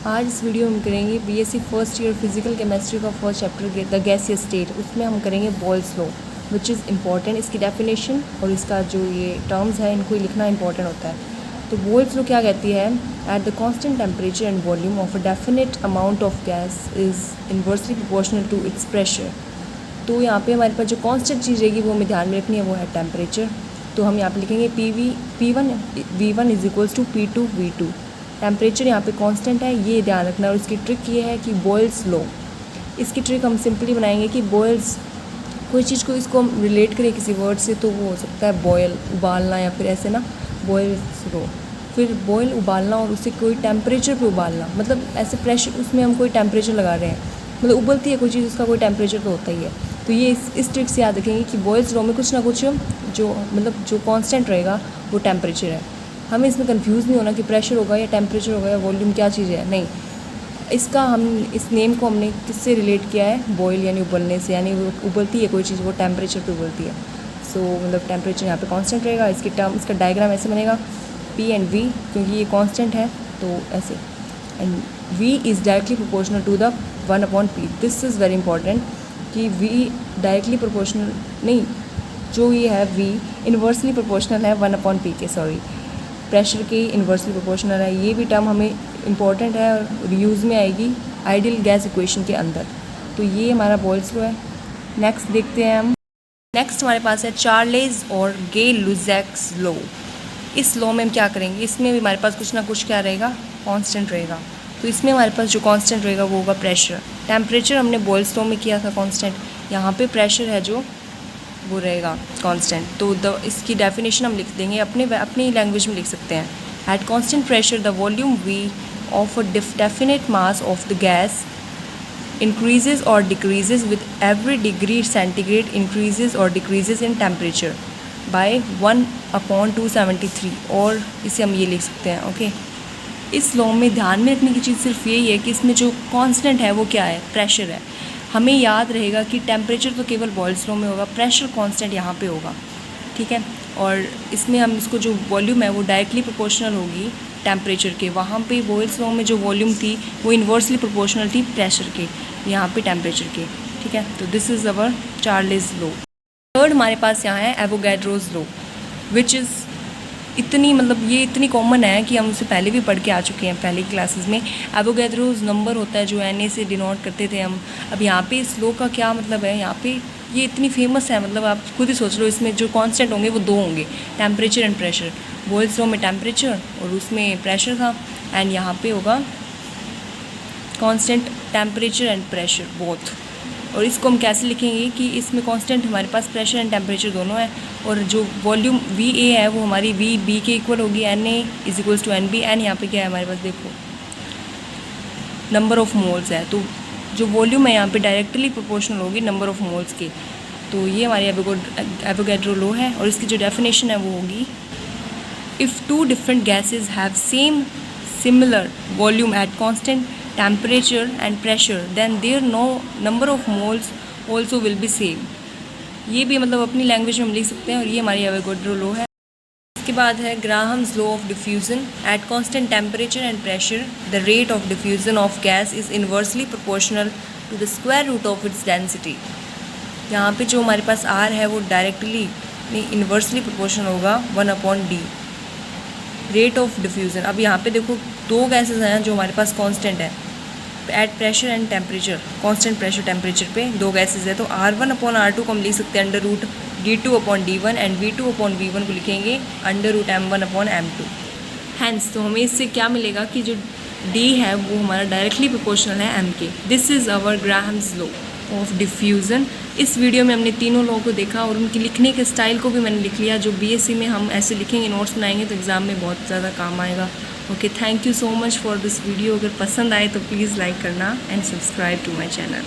आज इस वीडियो में हम करेंगे BSc first year physical chemistry का first chapter the gaseous state. उसमें हम करेंगे Boyle's law which is important. इसकी डेफिनेशन और इसका जो ये टर्म्स है इनको लिखना इंपॉर्टेंट होता है। तो बॉयल्स लॉ क्या कहती है, at the constant temperature and volume of a definite amount of gas is inversely proportional to its pressure. तो यहाँ पे हमारे पास जो कांस्टेंट चीज़ रहेगी वो हमें ध्यान में रखनी है, वो है टेम्परेचर। तो हम यहाँ पे लिखेंगे P1 V1 is equals to P2 V2। Temperature यहाँ पे कांस्टेंट है, ये ध्यान रखना है। और इसकी ट्रिक ये है कि बॉयल्स लॉ, इसकी ट्रिक हम सिंपली बनाएंगे कि बॉयल्स, कोई चीज़ को इसको हम रिलेट करें किसी वर्ड से तो वो हो सकता है बॉयल, उबालना, या फिर ऐसे ना बॉयल्स लॉ, फिर बॉयल उबालना और उसे कोई टेम्परेचर पे उबालना, मतलब ऐसे प्रेशर, उसमें हम कोई टेम्परेचर लगा रहे हैं, मतलब उबलती है कोई चीज़, उसका कोई टेम्परेचर तो होता ही है। तो ये इस ट्रिक से याद रखेंगे कि बॉयल्स लॉ में कुछ ना कुछ जो मतलब जो कांस्टेंट रहेगा वो टेम्परेचर है। हमें इसमें कंफ्यूज नहीं होना कि प्रेशर होगा या टेम्परेचर होगा या वॉल्यूम क्या चीज़ है, नहीं। इसका हम इस नेम को हमने किससे रिलेट किया है, बॉयल यानी उबलने से, यानी वो उबलती है कोई चीज़, वो टेम्परेचर पे उबलती है। सो मतलब टेम्परेचर यहाँ पे कांस्टेंट रहेगा। इसकी टर्म, इसका डायग्राम ऐसे बनेगा P एंड V, क्योंकि ये कांस्टेंट है तो ऐसे, and V is directly proportional to the 1/P। This is very important कि V डायरेक्टली प्रोपोर्शनल नहीं, जो ये है V इन्वर्सली प्रोपोर्शनल है 1/P के, सॉरी, प्रेशर के इन्वर्सली प्रोपोर्शनल है। ये भी टर्म हमें इंपॉर्टेंट है और यूज़ में आएगी आइडियल गैस इक्वेशन के अंदर। तो ये हमारा बॉयल्स लॉ है। नेक्स्ट देखते हैं हम। नेक्स्ट हमारे पास है चार्लेज और गे-लुजैक्स लॉ। इस लॉ में हम क्या करेंगे, इसमें भी हमारे पास कुछ ना कुछ क्या रहेगा, कांस्टेंट रहेगा। तो इसमें हमारे पास जो कांस्टेंट रहेगा वो होगा प्रेशर। टेम्परेचर हमने बॉयल्स लॉ में किया था कांस्टेंट, यहाँ पे प्रेशर है जो वो रहेगा कांस्टेंट। तो इसकी डेफिनेशन हम लिख देंगे, अपनी लैंग्वेज में लिख सकते हैं। At constant pressure the volume V of a definite mass of the gas increases or decreases with every degree centigrade increases or decreases in temperature by 1/273। और इसे हम ये लिख सकते हैं, ओके। इस लॉ में ध्यान में रखने की चीज़ सिर्फ यही है कि इसमें जो कांस्टेंट है वो क्या है, प्रेशर है। हमें याद रहेगा कि टेम्परेचर तो केवल बॉयल्स लॉ में होगा, प्रेशर कांस्टेंट यहाँ पे होगा, ठीक है। और इसमें हम इसको जो वॉल्यूम है वो डायरेक्टली प्रोपोर्शनल होगी टेम्परेचर के। वहाँ पे बॉयल्स लॉ में जो वॉल्यूम थी वो इन्वर्सली प्रोपोर्शनल थी प्रेशर के, यहाँ पे टेम्परेचर के, ठीक है। तो this is our Charles law. Third हमारे पास यहाँ है एवोगैड्रोज लॉ, विच इज़ इतनी, मतलब ये इतनी कॉमन है कि हम उसे पहले भी पढ़ के आ चुके हैं पहले की क्लासेस में। एवोगैड्रोज नंबर होता है जो Na से डिनोट करते थे हम। अब यहाँ पे इस लॉ का क्या मतलब है, यहाँ पे ये इतनी फेमस है, मतलब आप खुद ही सोच लो, इसमें जो कांस्टेंट होंगे वो दो होंगे, temperature and pressure. Boyle's law में टेम्परेचर और उसमें प्रेशर था, एंड यहाँ पे होगा constant temperature and pressure both. और इसको हम कैसे लिखेंगे कि इसमें कांस्टेंट हमारे पास प्रेशर एंड टेम्परेचर दोनों है, और जो वॉल्यूम VA है वो हमारी VB के इक्वल होगी, Na is equals to NB। N यहाँ पे क्या है हमारे पास, देखो नंबर ऑफ मोल्स है, तो जो वॉल्यूम है यहाँ पे डायरेक्टली प्रोपोर्शनल होगी नंबर ऑफ मोल्स के। तो ये हमारी एवोगैड्रो लॉ है, और इसकी जो डेफिनेशन है वो होगी, if two different gases have same similar volume at constant temperature and pressure then their number of moles also will be same। ये भी मतलब अपनी लैंग्वेज में हम लिख सकते हैं, और ये हमारी एवोगैड्रो लॉ है। इसके बाद है Graham's law of diffusion. At constant temperature and pressure the rate of diffusion of gas is inversely proportional to the square root of its density. यहाँ पे जो हमारे पास R है वो डायरेक्टली नहीं, इन्वर्सली प्रोपोर्शनल होगा 1/D रेट ऑफ डिफ्यूज़न। अब यहाँ पे देखो दो गैसेज हैं जो हमारे पास कांस्टेंट है at pressure and temperature, constant pressure temperature पे दो गैसेज है। तो R1/R2 को हम लिख सकते हैं √D2/D1, एंड V2/V1 को लिखेंगे √M1/M2। हैंस तो हमें इससे क्या मिलेगा कि जो D है वो हमारा डायरेक्टली प्रोपोर्शनल है M के। This is our Graham's law of diffusion. इस वीडियो में हमने तीनों लॉ को देखा और उनकी लिखने के स्टाइल को भी मैंने लिख लिया। जो BSc में हम ऐसे लिखेंगे, नोट्स बनाएंगे तो एग्ज़ाम में बहुत ज़्यादा काम आएगा। Okay, thank you so much for this video. अगर पसंद आए तो प्लीज़ लाइक करना and subscribe to my channel.